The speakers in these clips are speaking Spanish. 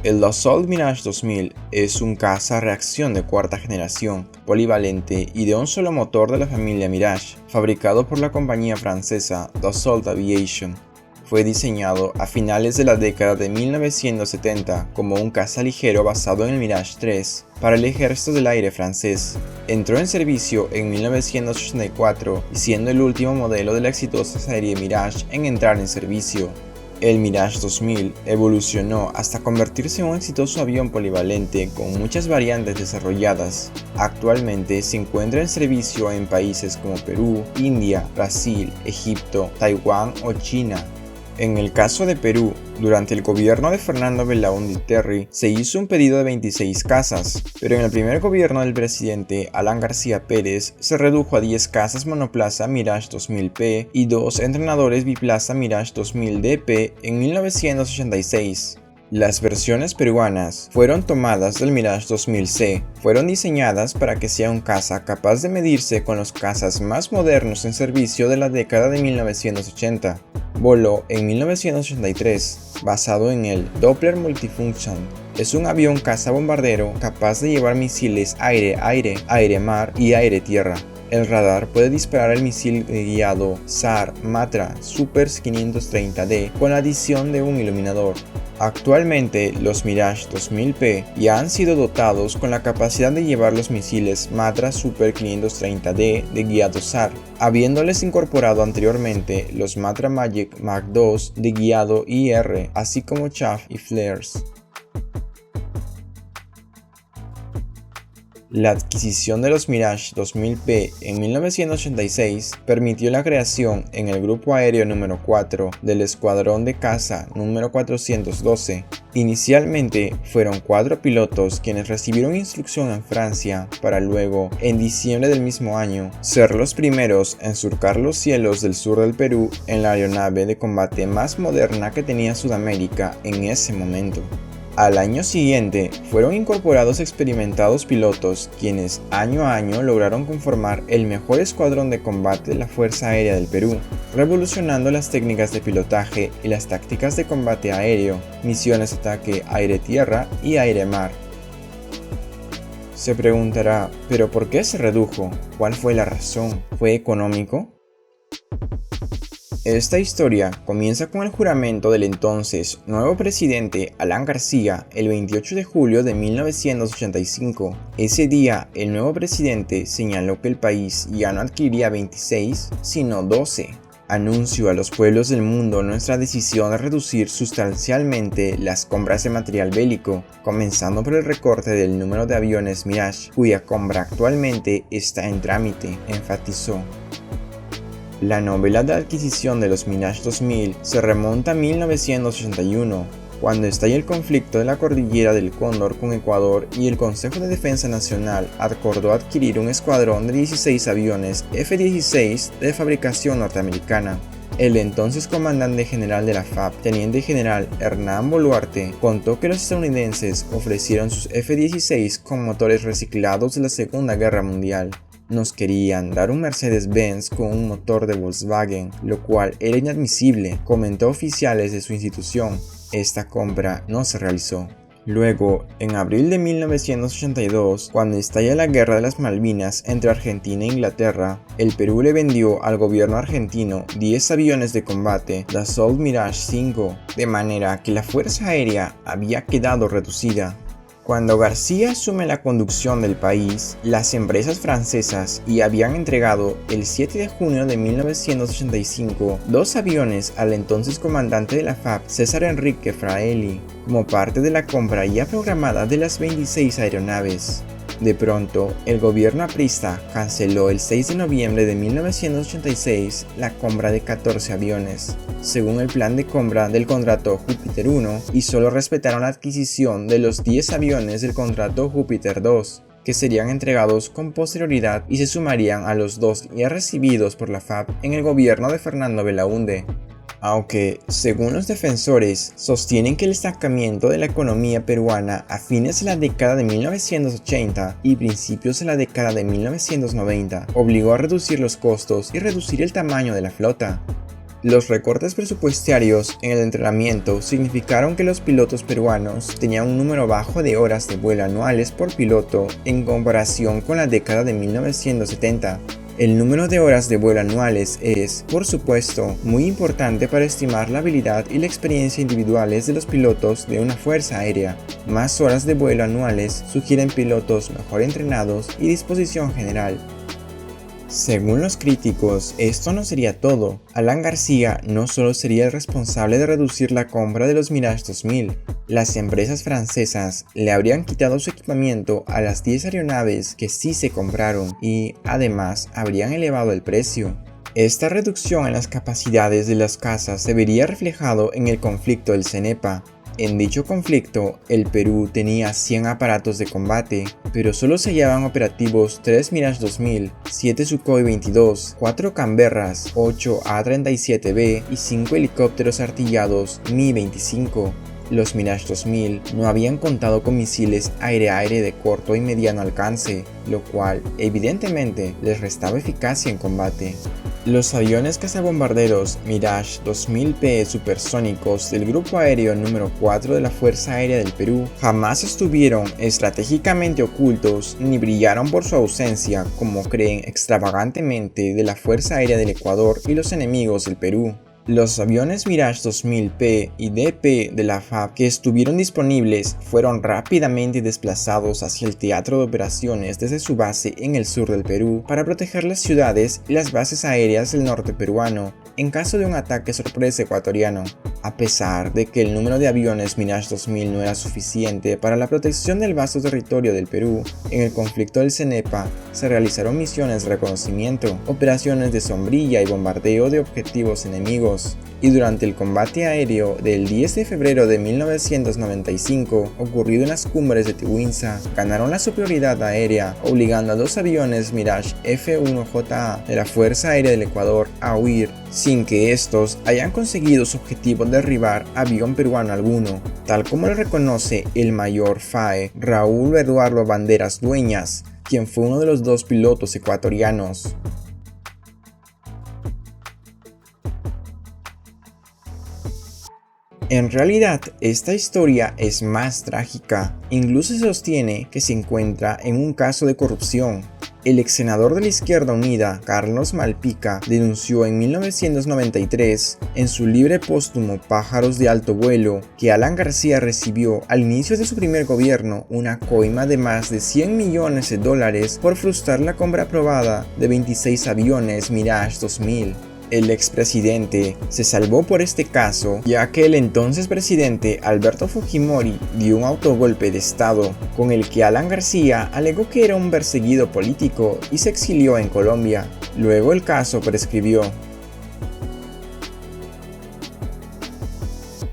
El Dassault Mirage 2000 es un caza a reacción de cuarta generación, polivalente y de un solo motor de la familia Mirage, fabricado por la compañía francesa Dassault Aviation. Fue diseñado a finales de la década de 1970 como un caza ligero basado en el Mirage 3 para el Ejército del Aire francés. Entró en servicio en 1984 y siendo el último modelo de la exitosa serie Mirage en entrar en servicio. El Mirage 2000 evolucionó hasta convertirse en un exitoso avión polivalente con muchas variantes desarrolladas. Actualmente se encuentra en servicio en países como Perú, India, Brasil, Egipto, Taiwán o China. En el caso de Perú, durante el gobierno de Fernando Belaúnde Terry se hizo un pedido de 26 cazas, pero en el primer gobierno del presidente Alan García Pérez se redujo a 10 cazas monoplaza Mirage 2000P y 2 entrenadores biplaza Mirage 2000DP en 1986. Las versiones peruanas fueron tomadas del Mirage 2000C, fueron diseñadas para que sea un caza capaz de medirse con los cazas más modernos en servicio de la década de 1980. Voló en 1983, basado en el Doppler Multifunction. Es un avión caza bombardero capaz de llevar misiles aire-aire, aire-mar y aire-tierra. El radar puede disparar el misil guiado SAR Matra Super 530D con la adición de un iluminador. Actualmente, los Mirage 2000P ya han sido dotados con la capacidad de llevar los misiles Matra Super 530D de guiado SAR, habiéndoles incorporado anteriormente los Matra Magic Mach 2 de guiado IR, así como chaff y flares. La adquisición de los Mirage 2000P en 1986 permitió la creación en el Grupo Aéreo número 4 del Escuadrón de Caza número 412. Inicialmente fueron 4 pilotos quienes recibieron instrucción en Francia para luego, en diciembre del mismo año, ser los primeros en surcar los cielos del sur del Perú en la aeronave de combate más moderna que tenía Sudamérica en ese momento. Al año siguiente, fueron incorporados experimentados pilotos, quienes año a año lograron conformar el mejor escuadrón de combate de la Fuerza Aérea del Perú, revolucionando las técnicas de pilotaje y las tácticas de combate aéreo, misiones de ataque aire-tierra y aire-mar. Se preguntará, ¿pero por qué se redujo? ¿Cuál fue la razón? ¿Fue económico? Esta historia comienza con el juramento del entonces nuevo presidente Alan García el 28 de julio de 1985. Ese día, el nuevo presidente señaló que el país ya no adquiriría 26, sino 12. Anunció a los pueblos del mundo nuestra decisión de reducir sustancialmente las compras de material bélico, comenzando por el recorte del número de aviones Mirage, cuya compra actualmente está en trámite, enfatizó. La novela de adquisición de los Mirage 2000 se remonta a 1981, cuando estalla el conflicto de la cordillera del Cóndor con Ecuador y el Consejo de Defensa Nacional acordó adquirir un escuadrón de 16 aviones F-16 de fabricación norteamericana. El entonces comandante general de la FAB, teniente general Hernán Boluarte, contó que los estadounidenses ofrecieron sus F-16 con motores reciclados de la Segunda Guerra Mundial. Nos querían dar un Mercedes-Benz con un motor de Volkswagen, lo cual era inadmisible, comentó oficiales de su institución. Esta compra no se realizó. Luego, en abril de 1982, cuando estalla la Guerra de las Malvinas entre Argentina e Inglaterra, el Perú le vendió al gobierno argentino 10 aviones de combate Dassault Mirage 5, de manera que la Fuerza Aérea había quedado reducida. Cuando García asume la conducción del país, las empresas francesas y habían entregado el 7 de junio de 1985 2 aviones al entonces comandante de la FAB, César Enrique Fraeli, como parte de la compra ya programada de las 26 aeronaves. De pronto, el gobierno aprista canceló el 6 de noviembre de 1986 la compra de 14 aviones, según el plan de compra del contrato Júpiter 1, y solo respetaron la adquisición de los 10 aviones del contrato Júpiter 2, que serían entregados con posterioridad y se sumarían a los 2 ya recibidos por la FAB en el gobierno de Fernando Belaúnde. Aunque, según los defensores, sostienen que el estancamiento de la economía peruana a fines de la década de 1980 y principios de la década de 1990 obligó a reducir los costos y reducir el tamaño de la flota. Los recortes presupuestarios en el entrenamiento significaron que los pilotos peruanos tenían un número bajo de horas de vuelo anuales por piloto en comparación con la década de 1970. El número de horas de vuelo anuales es, por supuesto, muy importante para estimar la habilidad y la experiencia individuales de los pilotos de una fuerza aérea. Más horas de vuelo anuales sugieren pilotos mejor entrenados y disposición general. Según los críticos, esto no sería todo. Alan García no solo sería el responsable de reducir la compra de los Mirage 2000, las empresas francesas le habrían quitado su equipamiento a las 10 aeronaves que sí se compraron y, además, habrían elevado el precio. Esta reducción en las capacidades de las casas se vería reflejado en el conflicto del CENEPA. En dicho conflicto, el Perú tenía 100 aparatos de combate, pero solo se hallaban operativos 3 Mirage 2000, 7 Sukhoi 22, 4 Canberras, 8 A-37B y 5 helicópteros artillados Mi-25. Los Mirage 2000 no habían contado con misiles aire-aire de corto y mediano alcance, lo cual evidentemente les restaba eficacia en combate. Los aviones cazabombarderos Mirage 2000P supersónicos del Grupo Aéreo número 4 de la Fuerza Aérea del Perú jamás estuvieron estratégicamente ocultos ni brillaron por su ausencia como creen extravagantemente de la Fuerza Aérea del Ecuador y los enemigos del Perú. Los aviones Mirage 2000P y DP de la FAB que estuvieron disponibles fueron rápidamente desplazados hacia el teatro de operaciones desde su base en el sur del Perú para proteger las ciudades y las bases aéreas del norte peruano en caso de un ataque sorpresa ecuatoriano. A pesar de que el número de aviones Mirage 2000 no era suficiente para la protección del vasto territorio del Perú, en el conflicto del CENEPA se realizaron misiones de reconocimiento, operaciones de sombrilla y bombardeo de objetivos enemigos. Y durante el combate aéreo del 10 de febrero de 1995, ocurrido en las cumbres de Tiwinsa, ganaron la superioridad aérea, obligando a 2 aviones Mirage F-1JA de la Fuerza Aérea del Ecuador a huir, sin que estos hayan conseguido su objetivo de derribar avión peruano alguno, tal como lo reconoce el mayor FAE Raúl Eduardo Banderas Dueñas, quien fue uno de los 2 pilotos ecuatorianos. En realidad, esta historia es más trágica. Incluso se sostiene que se encuentra en un caso de corrupción. El ex senador de la Izquierda Unida, Carlos Malpica, denunció en 1993, en su libro póstumo Pájaros de Alto Vuelo, que Alan García recibió al inicio de su primer gobierno una coima de más de $100 millones por frustrar la compra aprobada de 26 aviones Mirage 2000. El expresidente se salvó por este caso, ya que el entonces presidente Alberto Fujimori dio un autogolpe de estado, con el que Alan García alegó que era un perseguido político y se exilió en Colombia. Luego el caso prescribió.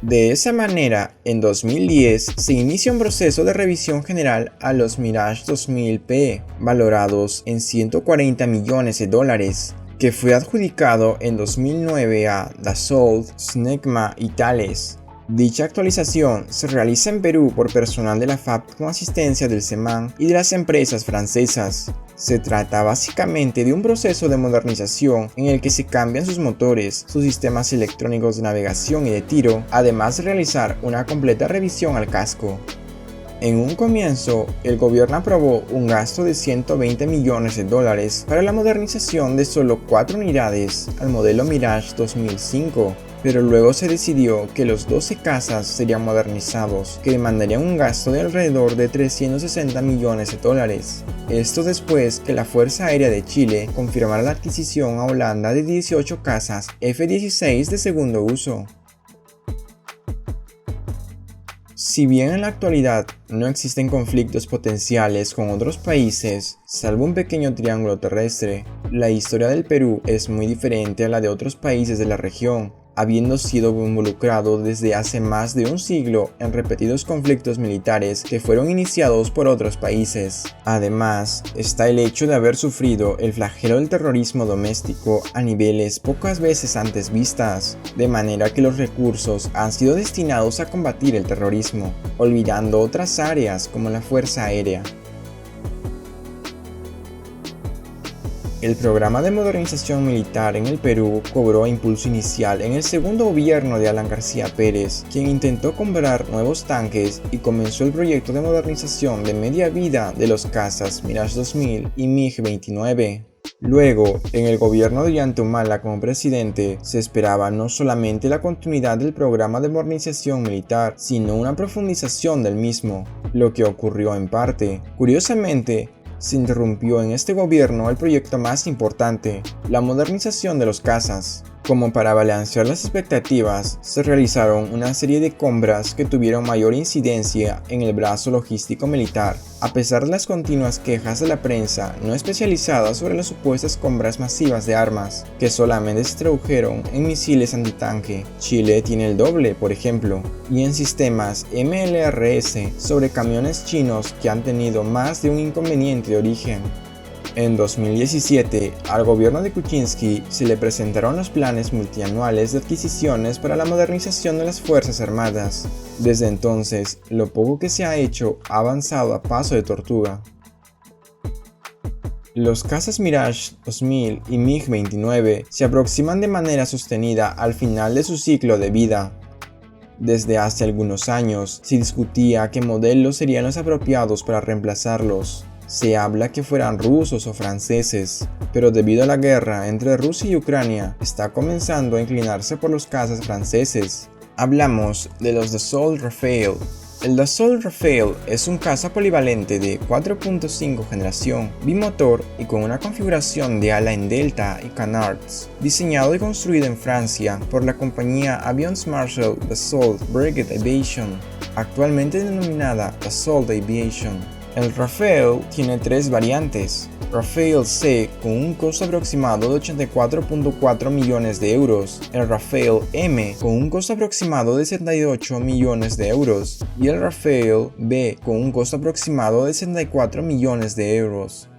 De esa manera, en 2010 se inicia un proceso de revisión general a los Mirage 2000P, valorados en $140 millones, que fue adjudicado en 2009 a Dassault, Snecma y Thales. Dicha actualización se realiza en Perú por personal de la FAB con asistencia del SEMAN y de las empresas francesas. Se trata básicamente de un proceso de modernización en el que se cambian sus motores, sus sistemas electrónicos de navegación y de tiro, además de realizar una completa revisión al casco. En un comienzo, el gobierno aprobó un gasto de $120 millones para la modernización de solo 4 unidades al modelo Mirage 2005, pero luego se decidió que los 12 cazas serían modernizados, que demandarían un gasto de alrededor de $360 millones. Esto después que la Fuerza Aérea de Chile confirmara la adquisición a Holanda de 18 cazas F-16 de segundo uso. Si bien en la actualidad no existen conflictos potenciales con otros países, salvo un pequeño triángulo terrestre, la historia del Perú es muy diferente a la de otros países de la región, habiendo sido involucrado desde hace más de un siglo en repetidos conflictos militares que fueron iniciados por otros países. Además, está el hecho de haber sufrido el flagelo del terrorismo doméstico a niveles pocas veces antes vistas, de manera que los recursos han sido destinados a combatir el terrorismo, olvidando otras áreas como la Fuerza Aérea. El programa de modernización militar en el Perú cobró impulso inicial en el segundo gobierno de Alan García Pérez, quien intentó comprar nuevos tanques y comenzó el proyecto de modernización de media vida de los cazas Mirage 2000 y MiG-29. Luego, en el gobierno de Ollanta Humala como presidente, se esperaba no solamente la continuidad del programa de modernización militar, sino una profundización del mismo, lo que ocurrió en parte. Curiosamente, se interrumpió en este gobierno el proyecto más importante, la modernización de los cazas. Como para balancear las expectativas, se realizaron una serie de compras que tuvieron mayor incidencia en el brazo logístico militar. A pesar de las continuas quejas de la prensa no especializada sobre las supuestas compras masivas de armas, que solamente se tradujeron en misiles antitanque, Chile tiene el doble, por ejemplo, y en sistemas MLRS sobre camiones chinos que han tenido más de un inconveniente de origen. En 2017, al gobierno de Kuczynski se le presentaron los planes multianuales de adquisiciones para la modernización de las Fuerzas Armadas. Desde entonces, lo poco que se ha hecho ha avanzado a paso de tortuga. Los cazas Mirage 2000 y MiG-29 se aproximan de manera sostenida al final de su ciclo de vida. Desde hace algunos años se discutía qué modelos serían los apropiados para reemplazarlos. Se habla que fueran rusos o franceses, pero debido a la guerra entre Rusia y Ucrania, está comenzando a inclinarse por los cazas franceses. Hablamos de los Dassault Rafale. El Dassault Rafale es un caza polivalente de 4.5 generación, bimotor y con una configuración de ala en delta y canards, diseñado y construido en Francia por la compañía Avions Marshall Dassault Brigade Aviation, actualmente denominada Dassault Aviation. El Rafale tiene tres variantes: Rafale C con un costo aproximado de 84.4 millones de euros, el Rafale M con un costo aproximado de 78 millones de euros y el Rafale B con un costo aproximado de 64 millones de euros.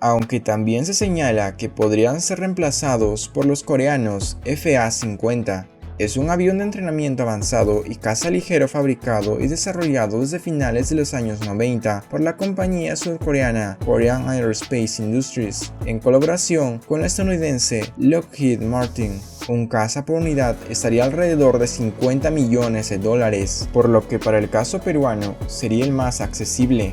Aunque también se señala que podrían ser reemplazados por los coreanos FA-50. Es un avión de entrenamiento avanzado y caza ligero fabricado y desarrollado desde finales de los años 90 por la compañía surcoreana Korean Aerospace Industries, en colaboración con la estadounidense Lockheed Martin. Un caza por unidad estaría alrededor de 50 millones de dólares, por lo que para el caso peruano sería el más accesible.